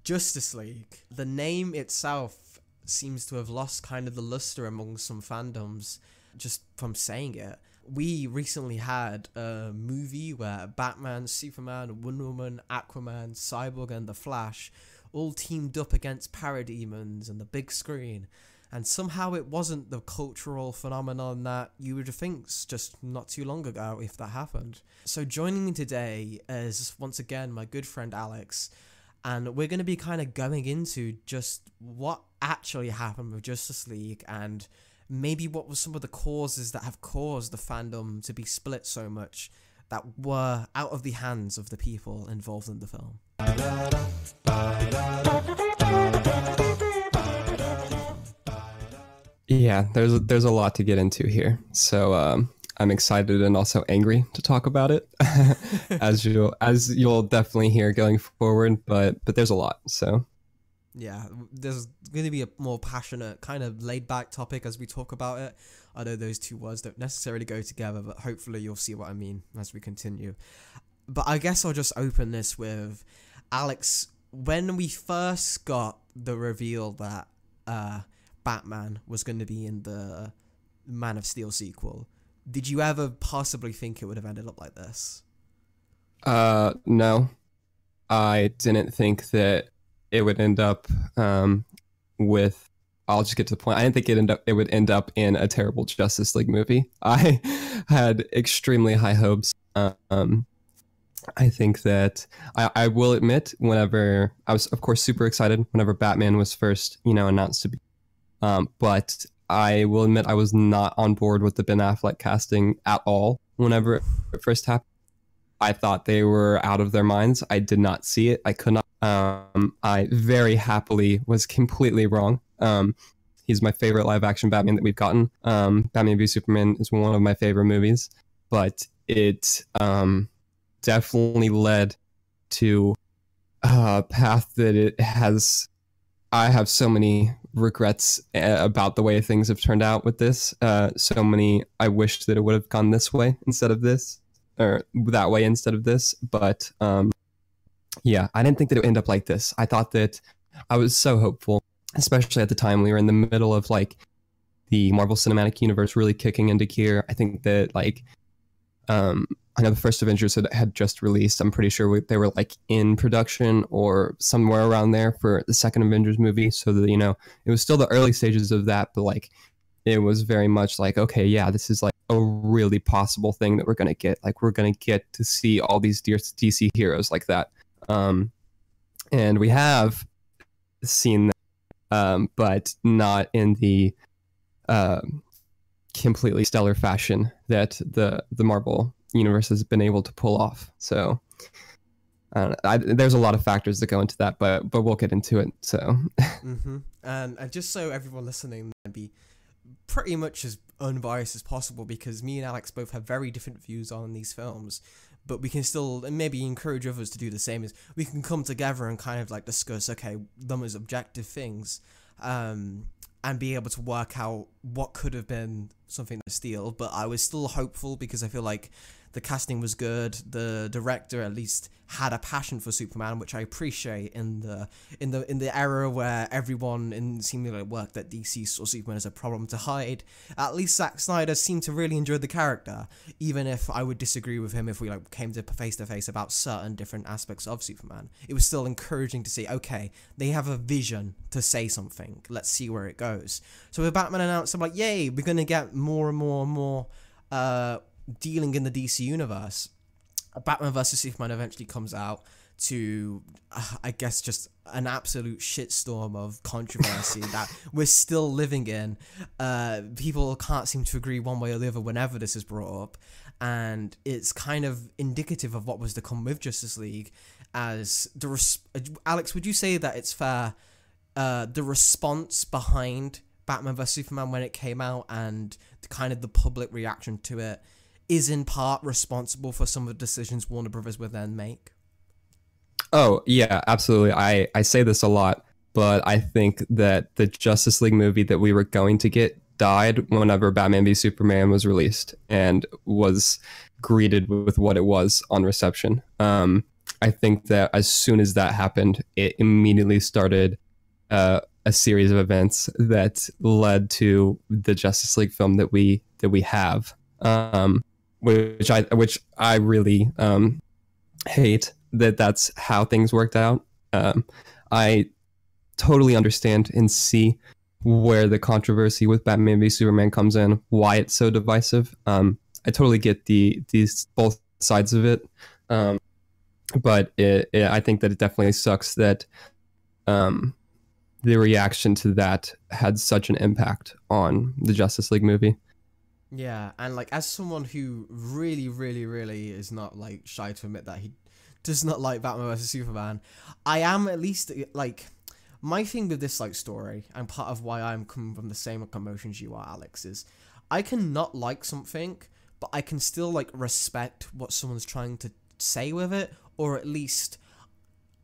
Justice League. The name itself seems to have lost kind of the luster among some fandoms just from saying it. We recently had a movie where Batman, Superman, Wonder Woman, Aquaman, Cyborg, and The Flash all teamed up against parademons on the big screen. And somehow it wasn't the cultural phenomenon that you would think just not too long ago if that happened. So joining me today is once again my good friend Alex, and we're going to be kind of going into just what actually happened with Justice League and maybe what were some of the causes that have caused the fandom to be split so much that were out of the hands of the people involved in the film. Yeah, there's a lot to get into here. So I'm excited and also angry to talk about it, as you'll definitely hear going forward. But there's a lot. So yeah, there's going to be a more passionate, kind of laid-back topic as we talk about it. I know those two words don't necessarily go together, but hopefully you'll see what I mean as we continue. But I guess I'll just open this with Alex. When we first got the reveal that Batman was going to be in the Man of Steel sequel, did you ever possibly think it would have ended up like this? No, I didn't think that it would end up with. I'll just get to the point. I didn't think it would end up in a terrible Justice League movie. I had extremely high hopes. I think that I will admit, whenever I was, of course, super excited whenever Batman was first, announced to be. But I will admit I was not on board with the Ben Affleck casting at all whenever it first happened. I thought they were out of their minds. I did not see it. I could not. I very happily was completely wrong. He's my favorite live action Batman that we've gotten. Batman v Superman is one of my favorite movies, but it definitely led to a path that it has. I have so many regrets about the way things have turned out with this. So many. I wish that it would have gone this way instead of this, or that way instead of this. But yeah, I didn't think that it would end up like this. I thought that I was so hopeful, especially at the time we were in the middle of like the Marvel Cinematic Universe really kicking into gear. I think that I know the first Avengers had just released. I'm pretty sure they were like in production or somewhere around there for the second Avengers movie. So that, it was still the early stages of that, but like it was very much like, okay, yeah, this is like a really possible thing that we're going to get. Like we're going to get to see all these DC heroes like that. And we have seen that, but not in the completely stellar fashion that the Marvel universe has been able to pull off. So there's a lot of factors that go into that, but we'll get into it. So and just so everyone listening can be pretty much as unbiased as possible, because me and Alex both have very different views on these films, but we can still, and maybe encourage others to do the same, is we can come together and kind of like discuss, okay, them as objective things, and be able to work out what could have been something to steal. But I was still hopeful because I feel like the casting was good. The director at least had a passion for Superman, which I appreciate in the era where everyone in seemingly work that DC saw Superman as a problem to hide. At least Zack Snyder seemed to really enjoy the character, even if I would disagree with him if we came to face about certain different aspects of Superman. It was still encouraging to see, okay, they have a vision to say something. Let's see where it goes. So with Batman announced, I'm like, yay, we're gonna get more and more and more dealing in the DC universe. Batman vs Superman eventually comes out to, I guess, just an absolute shitstorm of controversy that we're still living in. People can't seem to agree one way or the other whenever this is brought up, and it's kind of indicative of what was to come with Justice League. As Alex, would you say that it's fair, the response behind Batman vs Superman when it came out and the public reaction to it is in part responsible for some of the decisions Warner Brothers would then make? Oh, yeah, absolutely. I say this a lot, but I think that the Justice League movie that we were going to get died whenever Batman v Superman was released and was greeted with what it was on reception. I think that as soon as that happened, it immediately started a series of events that led to the Justice League film that we have, which I really hate that that's how things worked out. I totally understand and see where the controversy with Batman v Superman comes in, why it's so divisive. I totally get these both sides of it, but I think that it definitely sucks that the reaction to that had such an impact on the Justice League movie. Yeah, and like as someone who really, really, really is not like shy to admit that he does not like Batman vs Superman, I am at least like, my thing with this like story, and part of why I'm coming from the same emotions you are, Alex, is I can not like something, but I can still like respect what someone's trying to say with it, or at least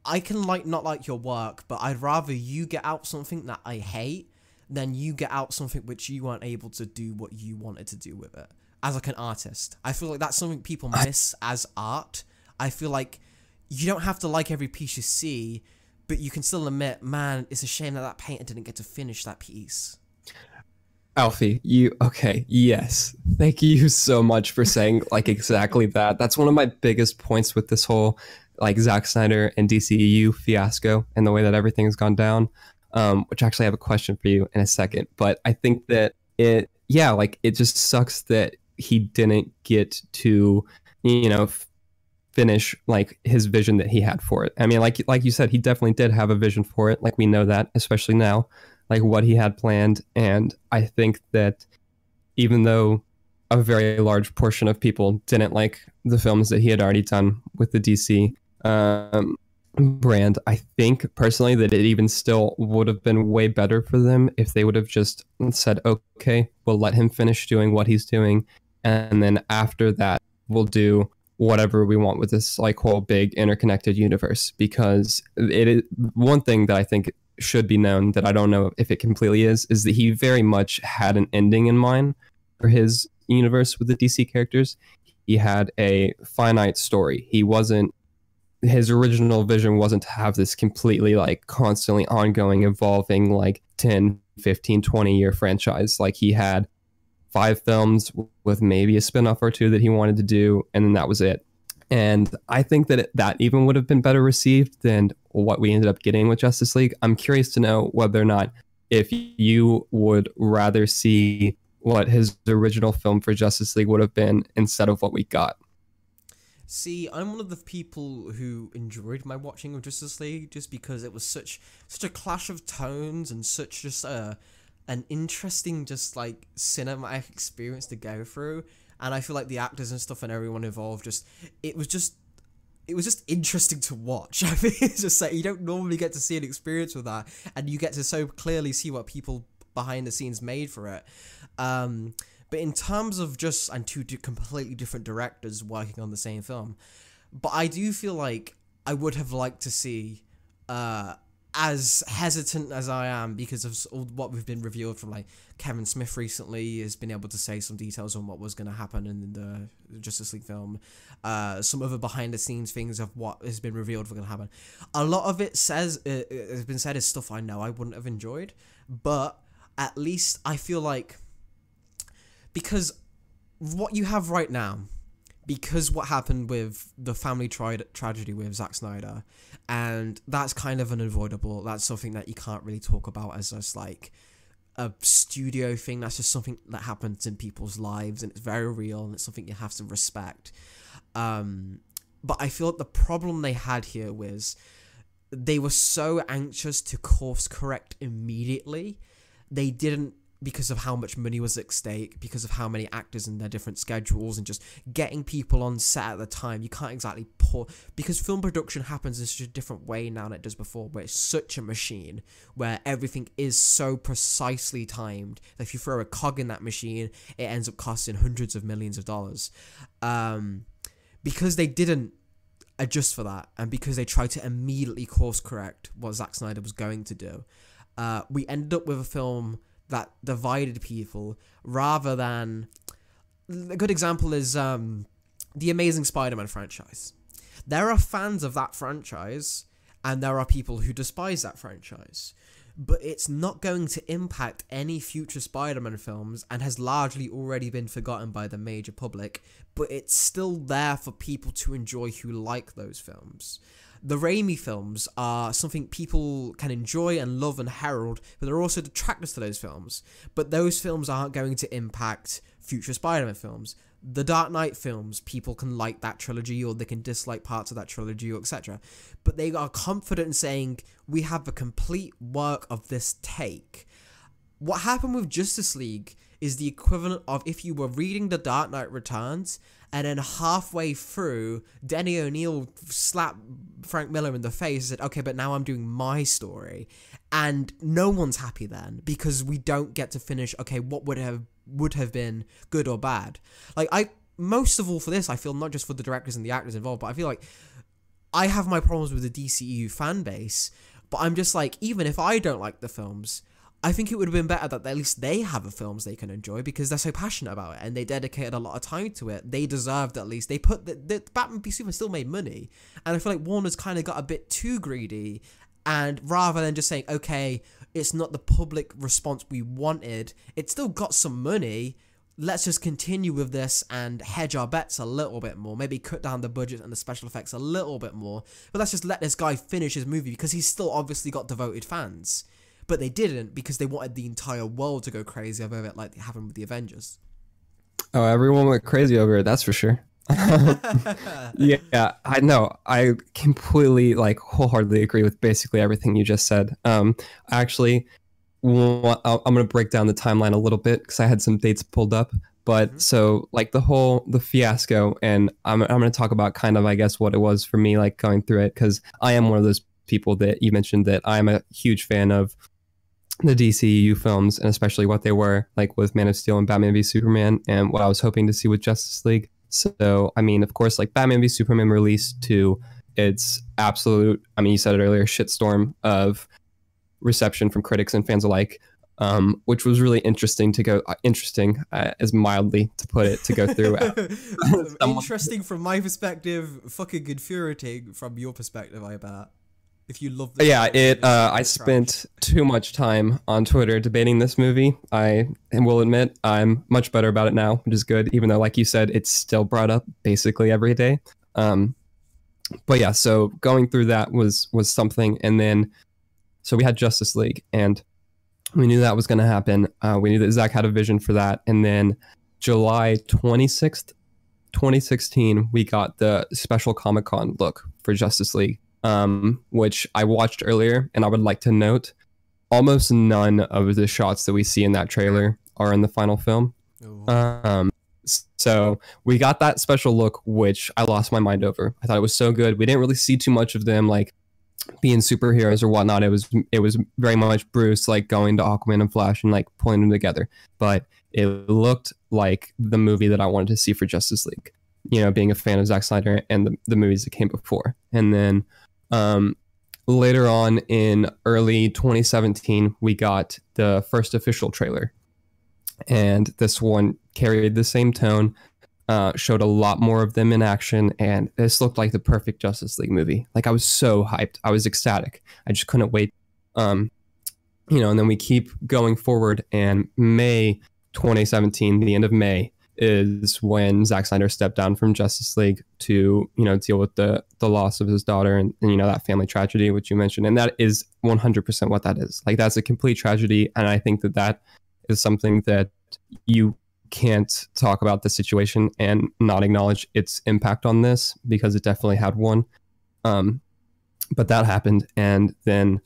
I can like not like your work, but I'd rather you get out something that I hate than you get out something which you weren't able to do what you wanted to do with it as like an artist. I feel like that's something people miss as art. I feel like you don't have to like every piece you see, but you can still admit, man, it's a shame that that painter didn't get to finish that piece. Alfie, yes. Thank you so much for saying like exactly that. That's one of my biggest points with this whole like Zack Snyder and DCEU fiasco and the way that everything's gone down. Which actually I have a question for you in a second. But I think that it just sucks that he didn't get to, finish like his vision that he had for it. I mean, like you said, he definitely did have a vision for it. Like we know that, especially now, like what he had planned. And I think that even though a very large portion of people didn't like the films that he had already done with the DC brand, I think personally that it even still would have been way better for them if they would have just said, okay, we'll let him finish doing what he's doing, and then after that we'll do whatever we want with this like whole big interconnected universe. Because it is one thing that I think should be known, that I don't know if it completely is that he very much had an ending in mind for his universe with the DC characters. He had a finite story. His original vision wasn't to have this completely like constantly ongoing, evolving like 10, 15, 20-year franchise. Like he had 5 films with maybe a spinoff or 2 that he wanted to do, and then that was it. And I think that that even would have been better received than what we ended up getting with Justice League. I'm curious to know whether or not if you would rather see what his original film for Justice League would have been instead of what we got. See, I'm one of the people who enjoyed my watching of Justice League just because it was such a clash of tones and such just an interesting just like cinematic experience to go through. And I feel like the actors and stuff and everyone involved it was just interesting to watch. I think it's just like you don't normally get to see an experience with that, and you get to so clearly see what people behind the scenes made for it. But in terms of just and two completely different directors working on the same film, but I do feel like I would have liked to see, as hesitant as I am because of all what we've been revealed from like Kevin Smith recently has been able to say some details on what was going to happen in the Justice League film, some other behind the scenes things of what has been revealed for going to happen. A lot of it has been said as stuff I know I wouldn't have enjoyed, but at least I feel like, because what you have right now, because what happened with the family tragedy with Zack Snyder, and that's kind of unavoidable. That's something that you can't really talk about as just like a studio thing. That's just something that happens in people's lives, and it's very real, and it's something you have to respect. But I feel like the problem they had here was they were so anxious to course correct immediately. They didn't, because of how much money was at stake, because of how many actors and their different schedules, and just getting people on set at the time. You can't exactly because film production happens in such a different way now than it does before, where it's such a machine, where everything is so precisely timed that if you throw a cog in that machine, it ends up costing hundreds of millions of dollars. Because they didn't adjust for that, and because they tried to immediately course correct what Zack Snyder was going to do, we ended up with a film that divided people rather than... A good example is the Amazing Spider-Man franchise. There are fans of that franchise, and there are people who despise that franchise. But it's not going to impact any future Spider-Man films and has largely already been forgotten by the major public, but it's still there for people to enjoy who like those films. The Raimi films are something people can enjoy and love and herald, but there are also detractors to those films. But those films aren't going to impact future Spider-Man films. The Dark Knight films, people can like that trilogy or they can dislike parts of that trilogy or etc. But they are confident in saying, we have a complete work of this take. What happened with Justice League is the equivalent of if you were reading The Dark Knight Returns and then halfway through, Denny O'Neil slapped Frank Miller in the face and said, okay, but now I'm doing my story. And no one's happy then because we don't get to finish, okay, what would have been good or bad. Like, most of all for this, I feel not just for the directors and the actors involved, but I feel like I have my problems with the DCEU fan base, but I'm just like, even if I don't like the films, I think it would have been better that at least they have a films they can enjoy because they're so passionate about it and they dedicated a lot of time to it. They deserved at least. They put the Batman v Superman still made money, and I feel like Warner's kind of got a bit too greedy, and rather than just saying, okay, it's not the public response we wanted, it still got some money, let's just continue with this and hedge our bets a little bit more, maybe cut down the budget and the special effects a little bit more, but let's just let this guy finish his movie because he's still obviously got devoted fans. But they didn't because they wanted the entire world to go crazy over it like it happened with the Avengers. Oh, everyone went crazy over it, that's for sure. Yeah, I know. I completely, wholeheartedly agree with basically everything you just said. Actually, I'm going to break down the timeline a little bit because I had some dates pulled up. But so, the fiasco, and I'm going to talk about kind of, I guess, what it was for me, going through it, because I am one of those people that you mentioned that I'm a huge fan of the DCEU films, and especially what they were with Man of Steel and Batman v Superman, and what I was hoping to see with Justice League. So, I mean, of course, Batman v Superman released to its absolute, I mean, you said it earlier, shitstorm of reception from critics and fans alike, which was really interesting to go, as mildly to put it, to go through. Interesting from my perspective, fucking infuriating from your perspective, I bet. If you love this, I spent too much time on Twitter debating this movie. I will admit I'm much better about it now, which is good, even though, like you said, it's still brought up basically every day. But yeah, so going through that was something, and then so we had Justice League, and we knew that was going to happen. We knew that Zack had a vision for that, and then July 26th, 2016, we got the special Comic-Con look for Justice League. Which I watched earlier, and I would like to note, almost none of the shots that we see in that trailer are in the final film. So we got that special look, which I lost my mind over. I thought it was so good. We didn't really see too much of them being superheroes or whatnot. It was very much Bruce going to Aquaman and Flash and pulling them together. But it looked like the movie that I wanted to see for Justice League. You know, being a fan of Zack Snyder and the movies that came before, and then. Later on in early 2017, we got the first official trailer, and this one carried the same tone, showed a lot more of them in action, and this looked like the perfect Justice League movie. I was so hyped. I was ecstatic. I just couldn't wait. And then we keep going forward, and May 2017, the end of May, is when Zack Snyder stepped down from Justice League to, deal with the loss of his daughter and that family tragedy, which you mentioned. And that is 100% what that is. That's a complete tragedy. And I think that is something that you can't talk about the situation and not acknowledge its impact on this, because it definitely had one. But that happened. And then,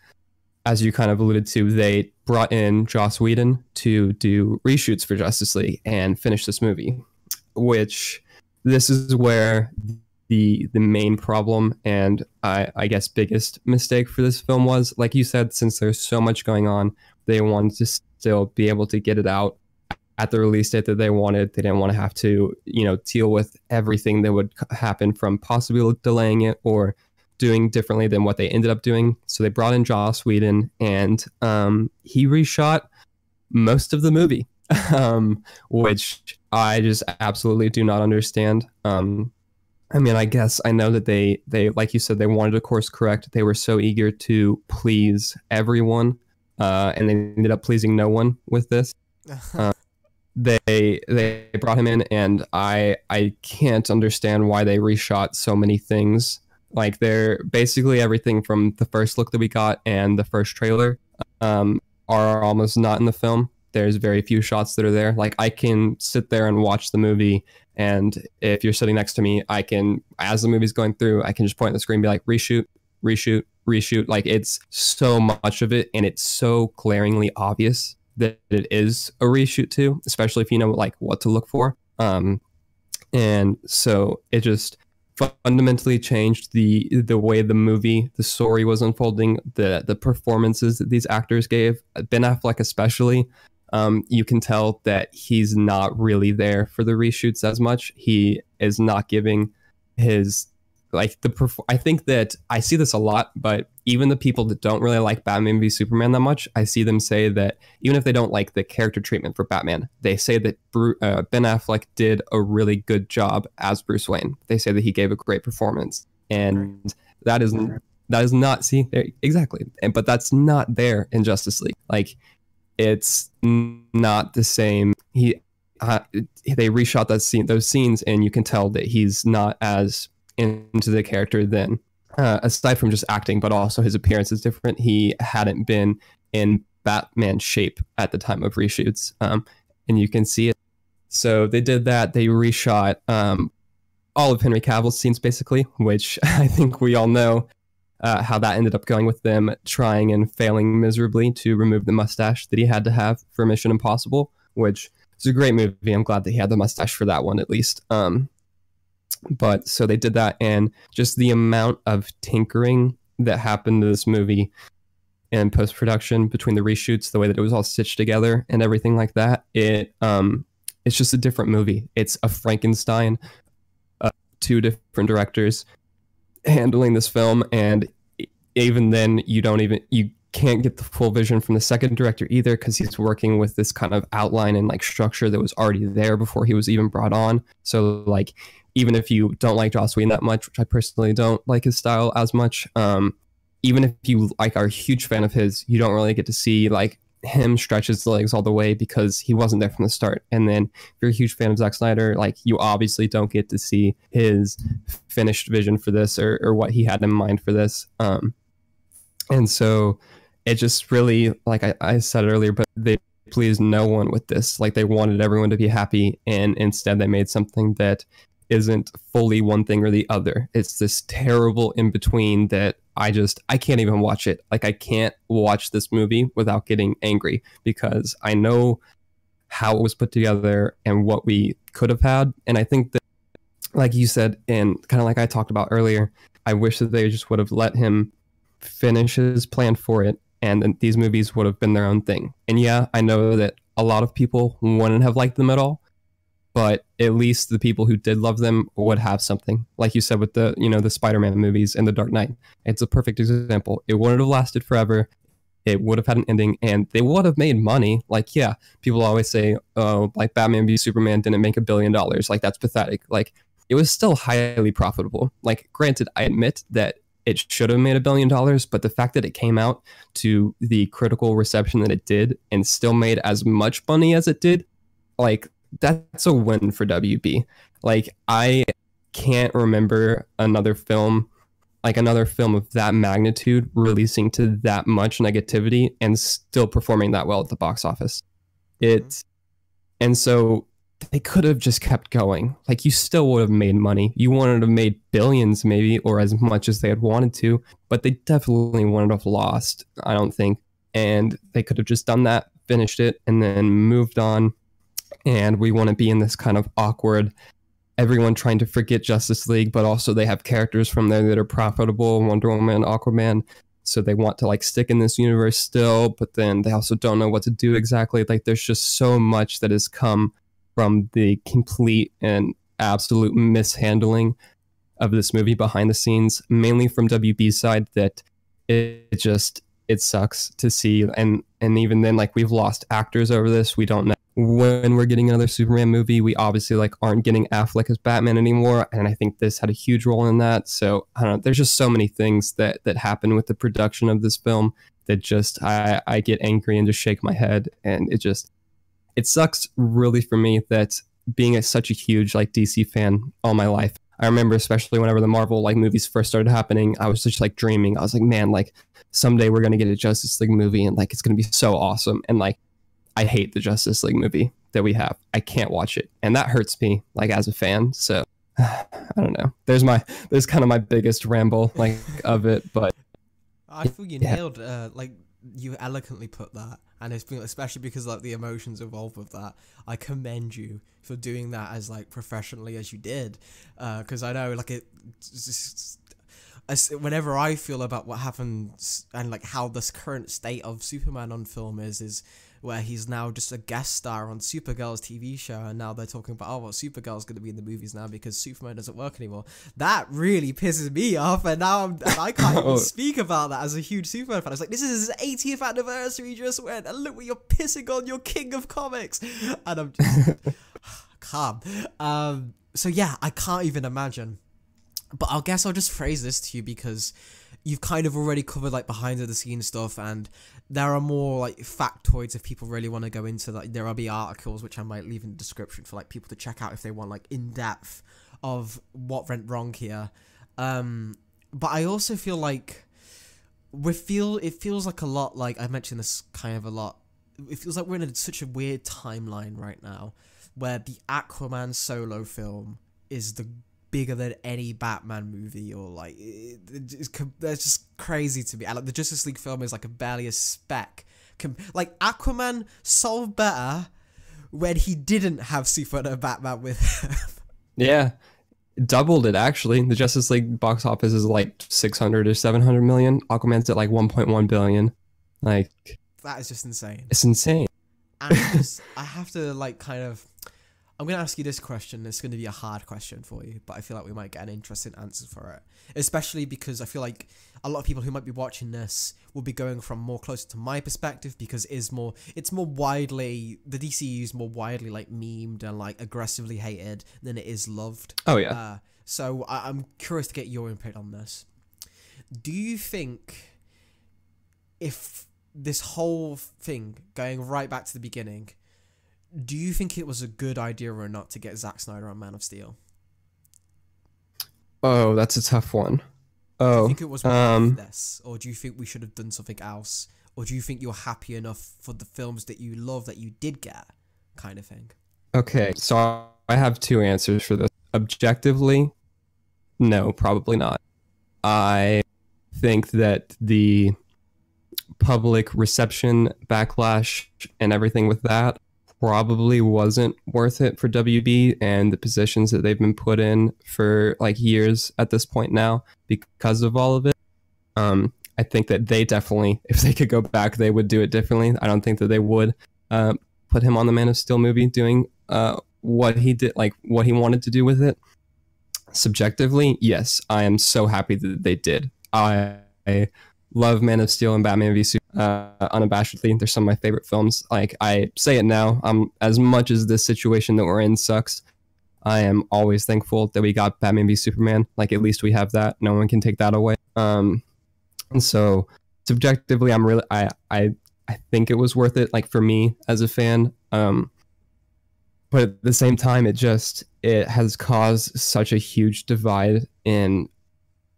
as you kind of alluded to, they brought in Joss Whedon to do reshoots for Justice League and finish this movie, which this is where the main problem and I guess biggest mistake for this film was. Like you said, since there's so much going on, they wanted to still be able to get it out at the release date that they wanted. They didn't want to have to, deal with everything that would happen from possibly delaying it or doing differently than what they ended up doing. So they brought in Joss Whedon, and he reshot most of the movie, which I just absolutely do not understand. I mean, I guess I know that they like you said, they wanted to course correct. They were so eager to please everyone, and they ended up pleasing no one with this. They brought him in, and I can't understand why they reshot so many things. Like, they're basically everything from the first look that we got and the first trailer are almost not in the film. There's very few shots that are there. Like, I can sit there and watch the movie, and if you're sitting next to me, I can, as the movie's going through, I can just point at the screen and be like, reshoot, reshoot, reshoot. Like, it's so much of it, and it's so glaringly obvious that it is a reshoot too, especially if you know like what to look for. And so it just fundamentally changed the way the movie, the story was unfolding, the performances that these actors gave. Ben Affleck especially, you can tell that he's not really there for the reshoots as much. He is not giving his like I think that I see this a lot, but even the people that don't really like Batman v Superman that much, I see them say that even if they don't like the character treatment for Batman, they say that Ben Affleck did a really good job as Bruce Wayne. They say that he gave a great performance, and that is not exactly, but that's not there in Justice League. Like, it's not the same. They reshot those scenes, and you can tell that he's not as into the character then, aside from just acting, but also his appearance is different. He hadn't been in Batman shape at the time of reshoots, and you can see it. So they did that. They reshot all of Henry Cavill's scenes basically, which I think we all know how that ended up going, with them trying and failing miserably to remove the mustache that he had to have for Mission Impossible, which is a great movie. I'm glad that he had the mustache for that one at least. But so they did that, and just the amount of tinkering that happened to this movie in post-production between the reshoots, the way that it was all stitched together and everything like that, it's just a different movie. It's a Frankenstein, two different directors handling this film, and even then you can't get the full vision from the second director either, because he's working with this kind of outline and like structure that was already there before he was even brought on. So like, even if you don't like Joss Whedon that much, which I personally don't like his style as much, even if you like are a huge fan of his, you don't really get to see like him stretch his legs all the way because he wasn't there from the start. And then if you're a huge fan of Zack Snyder, like, you obviously don't get to see his finished vision for this, or what he had in mind for this. And so it just really, like I said earlier, but they pleased no one with this. Like, they wanted everyone to be happy, and instead they made something that isn't fully one thing or the other. It's this terrible in between that I can't even watch it. Like, I can't watch this movie without getting angry, because I know how it was put together and what we could have had. And I think that, like you said, and kind of like I talked about earlier, I wish that they just would have let him finish his plan for it, and then these movies would have been their own thing. And yeah, I know that a lot of people wouldn't have liked them at all, but at least the people who did love them would have something. Like you said with the Spider-Man movies and the Dark Knight, it's a perfect example. It wouldn't have lasted forever. It would have had an ending, and they would have made money. Like, yeah, people always say, oh, like Batman v Superman didn't make $1 billion. Like, that's pathetic. Like, it was still highly profitable. Like, granted, I admit that it should have made $1 billion, but the fact that it came out to the critical reception that it did and still made as much money as it did, like, that's a win for WB. Like, I can't remember another film of that magnitude releasing to that much negativity and still performing that well at the box office. And so they could have just kept going. Like, you still would have made money. You wanted to have made billions maybe, or as much as they had wanted to, but they definitely wouldn't have lost, I don't think. And they could have just done that, finished it, and then moved on. And we want to be in this kind of awkward, everyone trying to forget Justice League, but also they have characters from there that are profitable, Wonder Woman, Aquaman, so they want to like stick in this universe still, but then they also don't know what to do exactly. Like, there's just so much that has come from the complete and absolute mishandling of this movie behind the scenes, mainly from WB's side, that it sucks to see. And even then, like, we've lost actors over this. We don't know when we're getting another Superman movie, we obviously like aren't getting Affleck as Batman anymore, and I think this had a huge role in that. So I don't know, there's just so many things that happen with the production of this film that just I get angry and just shake my head, and it sucks really for me that being such a huge like DC fan all my life. I remember especially whenever the Marvel like movies first started happening, I was just like dreaming. I was like, man, like someday we're gonna get a Justice League movie, and like it's gonna be so awesome. And like I hate the Justice League movie that we have. I can't watch it, and that hurts me like as a fan. So I don't know. There's kind of my biggest ramble like of it, but I feel you nailed like you eloquently put that, and it's been, especially because like the emotions involved with that. I commend you for doing that as like professionally as you did, because I know like whenever I feel about what happens and like how this current state of Superman on film is where he's now just a guest star on Supergirl's TV show, and now they're talking about, oh, well, Supergirl's going to be in the movies now because Superman doesn't work anymore. That really pisses me off, and now I can't even speak about that as a huge Superman fan. I was like, this is his 80th anniversary just went, and look what you're pissing on your king of comics. And I'm just calm. So yeah, I can't even imagine. But I guess I'll just phrase this to you because you've kind of already covered like behind the scenes stuff, and there are more like factoids if people really want to go into that. There will be articles which I might leave in the description for like people to check out if they want like in depth of what went wrong here. But I also feel like it feels like a lot, like I mentioned this kind of a lot. It feels like we're in such a weird timeline right now where the Aquaman solo film is the bigger than any Batman movie, or like that's just crazy to me. And like the Justice League film is like barely a speck. Like Aquaman sold better when he didn't have Superman and Batman with him. Yeah, doubled it actually. The Justice League box office is like 600 or 700 million. Aquaman's at like 1.1 billion. Like that is just insane. It's insane. And I have to like kind of. I'm going to ask you this question. It's going to be a hard question for you, but I feel like we might get an interesting answer for it. Especially because I feel like a lot of people who might be watching this will be going from more closer to my perspective, because it's more widely, the DCEU is more widely like memed and like aggressively hated than it is loved. Oh yeah. So I'm curious to get your input on this. Do you think if this whole thing, going right back to the beginning, do you think it was a good idea or not to get Zack Snyder on Man of Steel? Oh, that's a tough one. Do you think it was worth this? Or do you think we should have done something else? Or do you think you're happy enough for the films that you love that you did get, kind of thing? Okay, so I have two answers for this. Objectively, no, probably not. I think that the public reception, backlash, and everything with that probably wasn't worth it for WB and the positions that they've been put in for like years at this point now because of all of it. I think that they definitely, if they could go back, they would do it differently. I don't think that they would put him on the Man of Steel movie doing what he did, like what he wanted to do with it. Subjectively, yes, I am so happy that they did. I love Man of Steel and Batman v Superman unabashedly. They're some of my favorite films. Like, I say it now, as much as this situation that we're in sucks, I am always thankful that we got Batman v Superman. Like, at least we have that. No one can take that away. And so subjectively, I think it was worth it, like, for me as a fan. But at the same time, it has caused such a huge divide in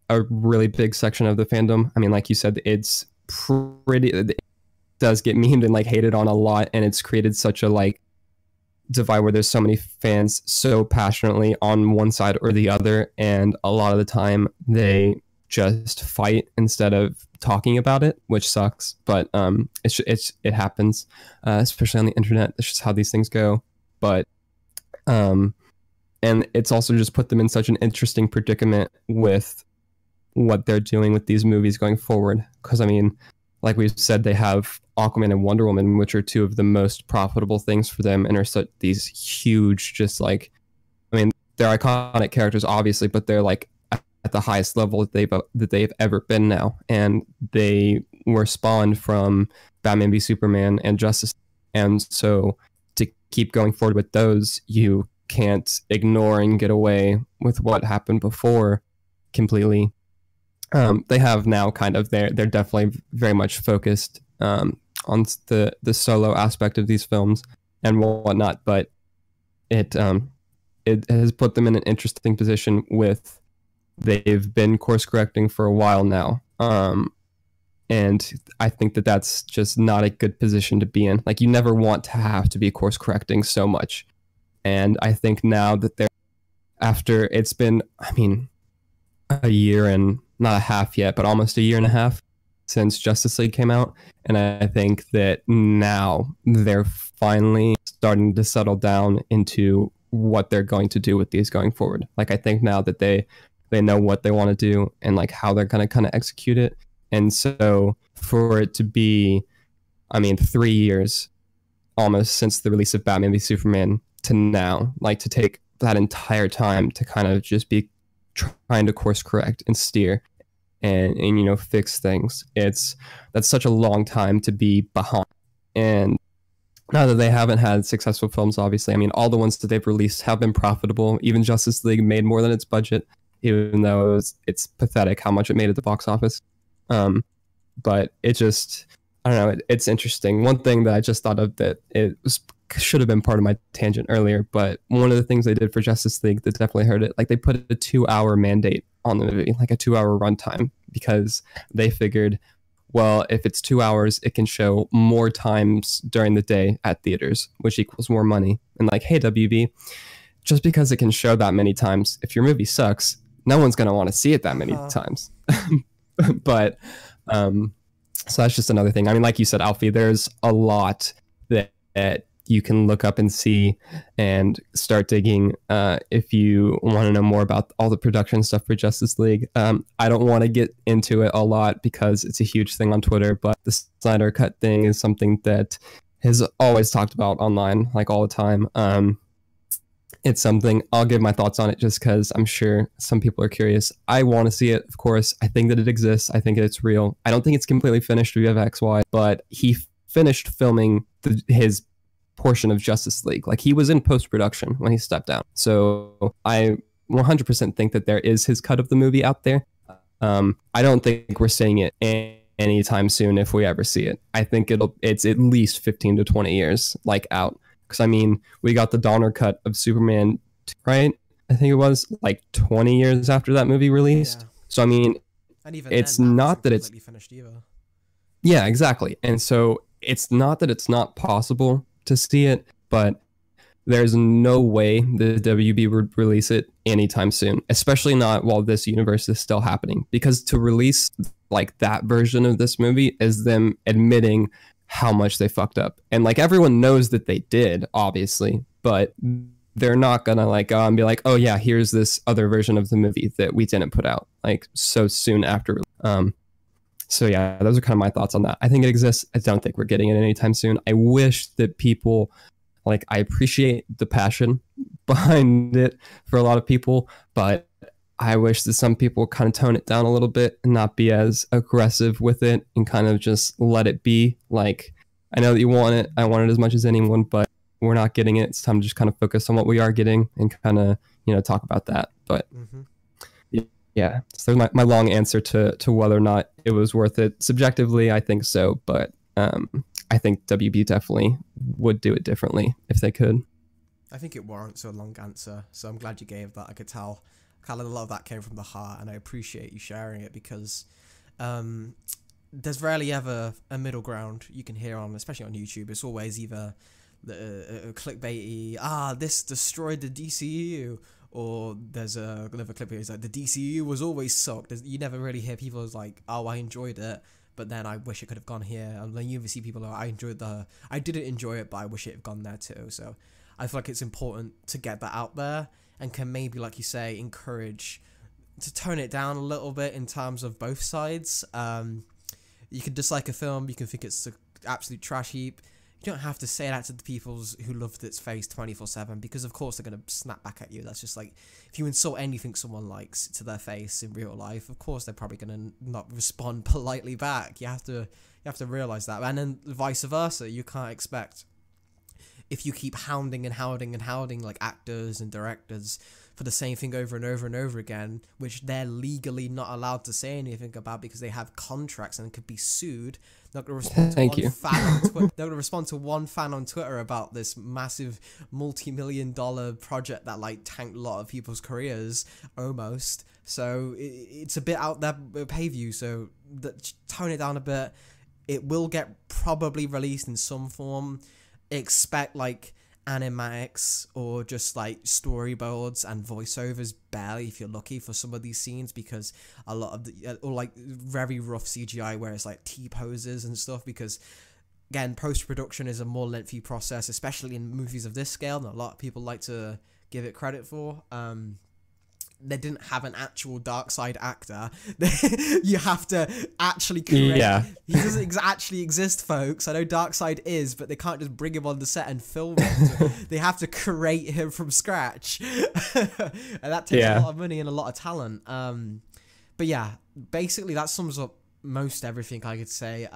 a really big section of the fandom. I mean, like you said, it does get memed and like hated on a lot, and it's created such a like divide where there's so many fans so passionately on one side or the other, and a lot of the time they just fight instead of talking about it, which sucks. But it happens, especially on the internet. That's just how these things go. But and it's also just put them in such an interesting predicament with what they're doing with these movies going forward. Because I mean, like we've said, they have Aquaman and Wonder Woman, which are two of the most profitable things for them, and are such these huge, just like, I mean, they're iconic characters, obviously, but they're like at the highest level that they've ever been now, and they were spawned from Batman v Superman and Justice, and so to keep going forward with those, you can't ignore and get away with what happened before completely. They have now kind of they're definitely very much focused on the solo aspect of these films and whatnot, but it has put them in an interesting position with they've been course correcting for a while now. And I think that that's just not a good position to be in. Like, you never want to have to be course correcting so much. And I think now that they're, after it's been, I mean, a year and not a half yet, but almost a year and a half since Justice League came out. And I think that now they're finally starting to settle down into what they're going to do with these going forward. Like, I think now that they know what they want to do and like how they're going to kind of execute it. And so for it to be, I mean, 3 years almost since the release of Batman v Superman to now, like to take that entire time to kind of just be trying to course correct and steer and you know, fix things. That's such a long time to be behind. And now that they haven't had successful films, obviously, I mean, all the ones that they've released have been profitable. Even Justice League made more than its budget, even though it's pathetic how much it made at the box office. But it just, I don't know, it's interesting. One thing that I just thought of that should have been part of my tangent earlier, but one of the things they did for Justice League that definitely hurt it, like they put a 2-hour mandate on the movie, like a 2-hour runtime, because they figured, well, if it's 2 hours, it can show more times during the day at theaters, which equals more money. And like, hey, WB, just because it can show that many times, if your movie sucks, no one's going to want to see it that many times. But so that's just another thing. I mean, like you said, Alfie, there's a lot that you can look up and see and start digging if you want to know more about all the production stuff for Justice League. I don't want to get into it a lot because it's a huge thing on Twitter, but the Snyder Cut thing is something that is always talked about online, like all the time. It's something I'll give my thoughts on it just because I'm sure some people are curious. I want to see it, of course. I think that it exists. I think it's real. I don't think it's completely finished via XY, but he finished filming his portion of Justice League. Like, he was in post-production when he stepped down. So I 100% think that there is his cut of the movie out there. I don't think we're seeing it anytime soon if we ever see it. I think it's at least 15 to 20 years like out. Because, I mean, we got the Donner cut of Superman, right? I think it was like 20 years after that movie released. Yeah. So, I mean, and even it's then, not that it's finished either. Yeah, exactly. And so it's not that it's not possible to see it, but there's no way the WB would release it anytime soon, especially not while this universe is still happening. Because to release like that version of this movie is them admitting how much they fucked up. And like, everyone knows that they did, obviously, but they're not gonna like go and be like, oh yeah, here's this other version of the movie that we didn't put out like so soon after. So yeah, those are kind of my thoughts on that. I think it exists. I don't think we're getting it anytime soon. I wish that people, like, I appreciate the passion behind it for a lot of people, but I wish that some people kind of tone it down a little bit and not be as aggressive with it and kind of just let it be. Like, I know that you want it. I want it as much as anyone, but we're not getting it. It's time to just kind of focus on what we are getting and kind of, you know, talk about that. But yeah, so my long answer to whether or not it was worth it. Subjectively, I think so, but I think WB definitely would do it differently if they could. I think it warrants a long answer, so I'm glad you gave that. I could tell kind of a lot of that came from the heart, and I appreciate you sharing it because there's rarely ever a middle ground you can hear on, especially on YouTube. It's always either the clickbaity, this destroyed the DCEU, or there's another clip here. It's like the DCEU was always sucked. You never really hear people like, oh, I enjoyed it, but then I wish it could have gone here. And then you even see people like, I didn't enjoy it, but I wish it had gone there too. So I feel like it's important to get that out there and can maybe, like you say, encourage to tone it down a little bit in terms of both sides. You can dislike a film, you can think it's an absolute trash heap. You don't have to say that to the people who loved its face 24/7, because of course they're going to snap back at you. That's just like, if you insult anything someone likes to their face in real life, of course they're probably going to not respond politely back. You have to realize that. And then vice versa, you can't expect if you keep hounding and hounding and hounding like actors and directors for the same thing over and over and over again, which they're legally not allowed to say anything about because they have contracts and could be sued. They're not going to respond to one fan on Twitter. They're going to respond to one fan on Twitter about this massive multi-million-dollar project that like tanked a lot of people's careers almost. So it's a bit out there pay view. So tone it down a bit. It will get probably released in some form. Expect like animatics or just like storyboards and voiceovers barely if you're lucky for some of these scenes, because a lot of the or like very rough CGI where it's like T-poses and stuff, because again post-production is a more lengthy process, especially in movies of this scale, and a lot of people like to give it credit for. They didn't have an actual Darkseid actor. You have to actually create. Yeah. He doesn't actually exist, folks. I know Darkseid is, but they can't just bring him on the set and film him. So they have to create him from scratch. And that takes a lot of money and a lot of talent. But yeah, basically that sums up most everything I could say.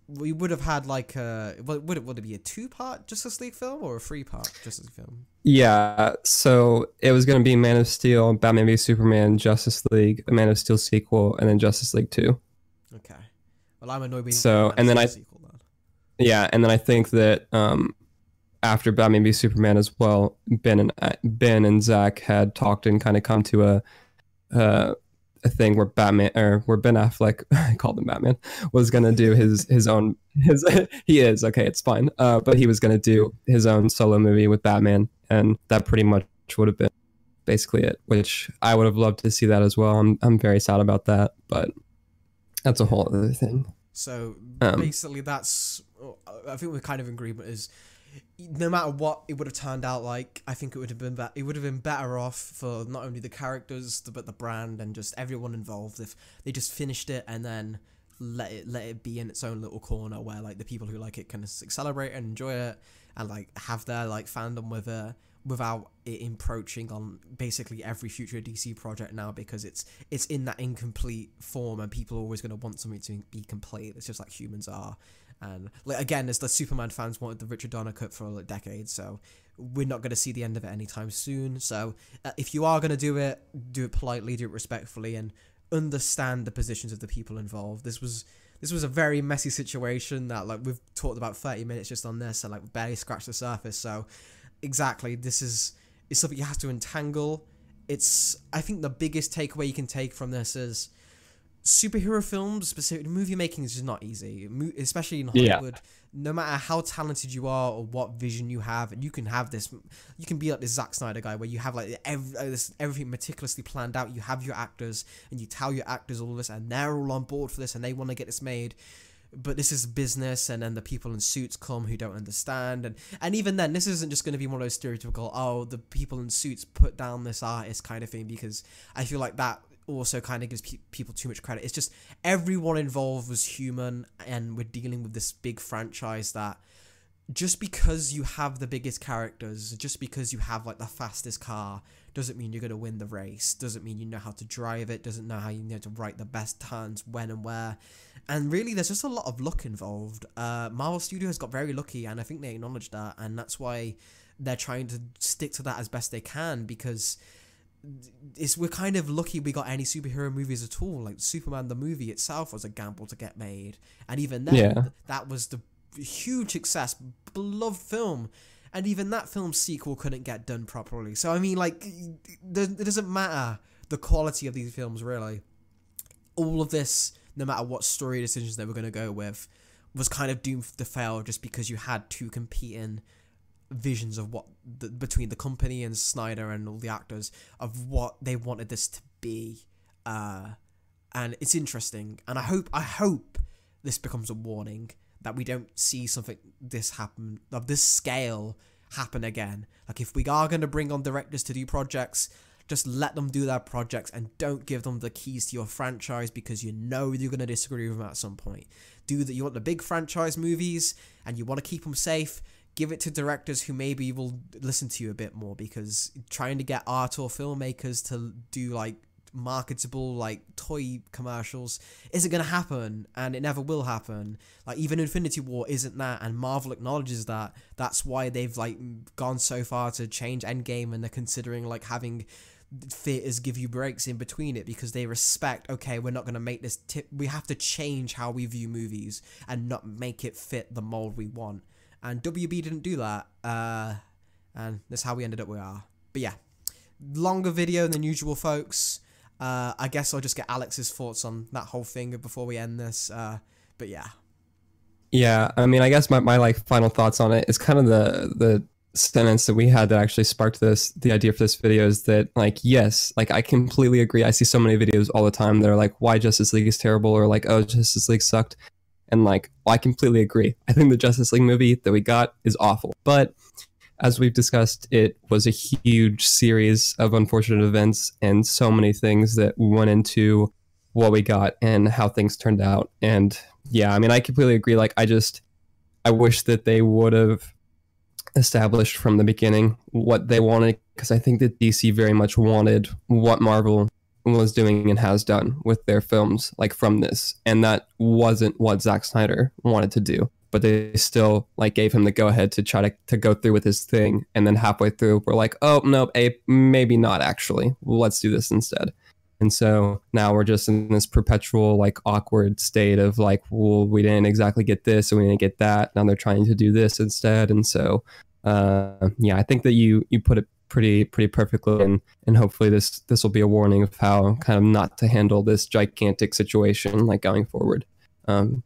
We would have had like would it be a 2-part Justice League film or a 3-part Justice League film? Yeah, so it was going to be Man of Steel, Batman v Superman, Justice League, a Man of Steel sequel, and then Justice League 2. Okay. Well, I'm annoyed with so, and then sequel, then. Yeah, and then I think that after Batman v Superman as well, Ben and Zach had talked and kind of come to a thing where Ben Affleck, I called him Batman, was gonna do his own he is okay, it's fine, but he was gonna do his own solo movie with Batman, and that pretty much would have been basically it, which I would have loved to see that as well. I'm very sad about that, but that's a whole other thing. So basically that's, I think we're kind of in agreement, is no matter what it would have turned out like, I think it would have been better off for not only the characters but the brand and just everyone involved if they just finished it and then let it be in its own little corner where like the people who like it can celebrate and enjoy it and like have their like fandom with it without it encroaching on basically every future DC project now, because it's in that incomplete form and people are always going to want something to be complete. It's just like humans are. And like again, as the Superman fans wanted the Richard Donner cut for like decades, so we're not going to see the end of it anytime soon. So if you are going to do it politely, do it respectfully, and understand the positions of the people involved. This was a very messy situation that like we've talked about 30 minutes just on this and like barely scratched the surface. So exactly, it's something you have to untangle. I think the biggest takeaway you can take from this is superhero films, specifically movie making, is just not easy, especially in Hollywood. Yeah. No matter how talented you are or what vision you have, and you can be like this Zack Snyder guy where you have like everything meticulously planned out. You have your actors and you tell your actors all this and they're all on board for this and they want to get this made. But this is business, and then the people in suits come who don't understand, and even then, this isn't just going to be one of those stereotypical, the people in suits put down this artist kind of thing, because I feel like that also kind of gives people too much credit. It's just everyone involved was human, and we're dealing with this big franchise that just because you have the biggest characters, just because you have like the fastest car, doesn't mean you're going to win the race, doesn't mean you know how to drive it, doesn't know how you know to write the best turns when and where. And really, there's just a lot of luck involved. Marvel Studios got very lucky, and I think they acknowledge that, and that's why they're trying to stick to that as best they can, because we're kind of lucky we got any superhero movies at all. Like Superman the movie itself was a gamble to get made, and even then, that was the huge success, beloved film, and even that film's sequel couldn't get done properly. So I mean, like, it doesn't matter the quality of these films, really. All of this, no matter what story decisions they were going to go with, was kind of doomed to fail just because you had two competing visions of between the company and Snyder and all the actors of what they wanted this to be. And it's interesting, and I hope this becomes a warning that we don't see something of this scale happen again. Like, if we are going to bring on directors to do projects, just let them do their projects and don't give them the keys to your franchise, because you know you're going to disagree with them at some point. You want the big franchise movies and you want to keep them safe, give it to directors who maybe will listen to you a bit more, because trying to get art or filmmakers to do like marketable like toy commercials isn't gonna happen, and it never will happen. Like even Infinity War isn't that, and Marvel acknowledges that. That's why they've like gone so far to change Endgame, and they're considering like having theaters give you breaks in between it, because they respect, okay, we're not going to make this we have to change how we view movies and not make it fit the mold we want. And WB didn't do that, and that's how we ended up where we are. But yeah, longer video than usual, folks. I guess I'll just get Alex's thoughts on that whole thing before we end this. But yeah, I mean, I guess my like final thoughts on it is kind of the sentence that we had that actually sparked the idea for this video, is that like, yes, like I completely agree. I see so many videos all the time that are like, why Justice League is terrible, or like, oh, Justice League sucked. And like, well, I completely agree. I think the Justice League movie that we got is awful. But as we've discussed, it was a huge series of unfortunate events and so many things that went into what we got and how things turned out. And yeah, I mean, I completely agree. Like, I wish that they would have established from the beginning what they wanted, because I think that DC very much wanted what Marvel was doing and has done with their films, like from this, and that wasn't what Zack Snyder wanted to do, but they still like gave him the go-ahead to try to go through with his thing, and then halfway through we're like, oh no, maybe not actually, let's do this instead. And so now we're just in this perpetual like awkward state of like, well, we didn't exactly get this and we didn't get that, now they're trying to do this instead. And so yeah, I think that you put it pretty perfectly, and hopefully this will be a warning of how kind of not to handle this gigantic situation like going forward. And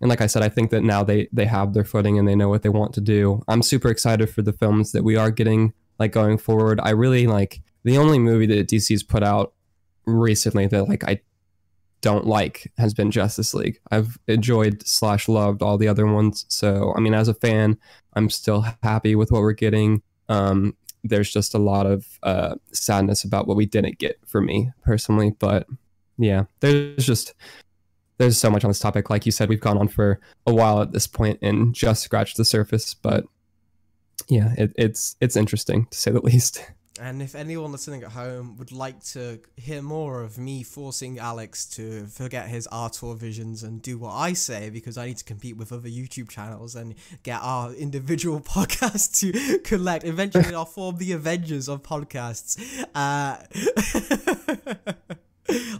like I said, I think that now they have their footing and they know what they want to do. I'm super excited for the films that we are getting like going forward. I really like the only movie that DC's put out recently that like I don't like has been Justice League. I've enjoyed / loved all the other ones. So I mean, as a fan, I'm still happy with what we're getting. There's just a lot of sadness about what we didn't get for me personally. But yeah, there's so much on this topic. Like you said, we've gone on for a while at this point and just scratched the surface. But yeah, it's interesting to say the least. And if anyone listening at home would like to hear more of me forcing Alex to forget his R-Tour visions and do what I say, because I need to compete with other YouTube channels and get our individual podcasts to collect, eventually I'll form the Avengers of podcasts.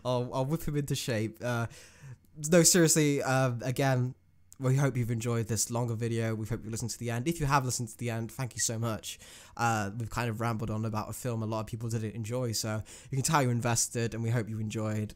I'll whip him into shape. No, seriously, again, we hope you've enjoyed this longer video. We hope you listened to the end. If you have listened to the end, thank you so much. We've kind of rambled on about a film a lot of people didn't enjoy, so you can tell you're invested, and we hope you enjoyed.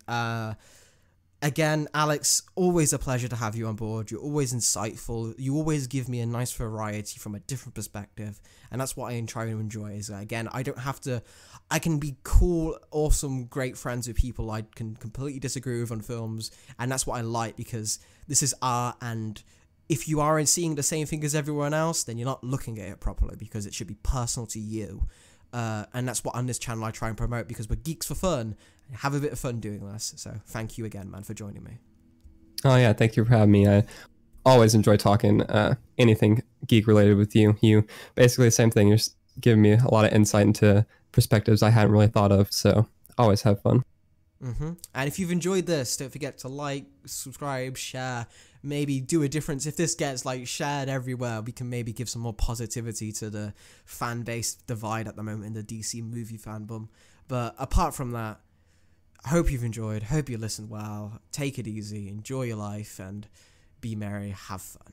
Again, Alex, always a pleasure to have you on board. You're always insightful. You always give me a nice variety from a different perspective, and that's what I try to enjoy. Is again, I can be cool, awesome, great friends with people I can completely disagree with on films, and that's what I like, because this is art, and if you aren't seeing the same thing as everyone else, then you're not looking at it properly, because it should be personal to you. And that's what on this channel I try and promote, because we're geeks for fun. Have a bit of fun doing this. So thank you again, man, for joining me. Oh yeah, thank you for having me. I always enjoy talking anything geek related with you. You basically the same thing. You're just giving me a lot of insight into perspectives I hadn't really thought of. So always have fun. And if you've enjoyed this, don't forget to like, subscribe, share, maybe do a difference. If this gets like shared everywhere, we can maybe give some more positivity to the fan base divide at the moment in the DC movie fandom. But apart from that, I hope you've enjoyed, hope you listened well, take it easy, enjoy your life, and be merry, have fun.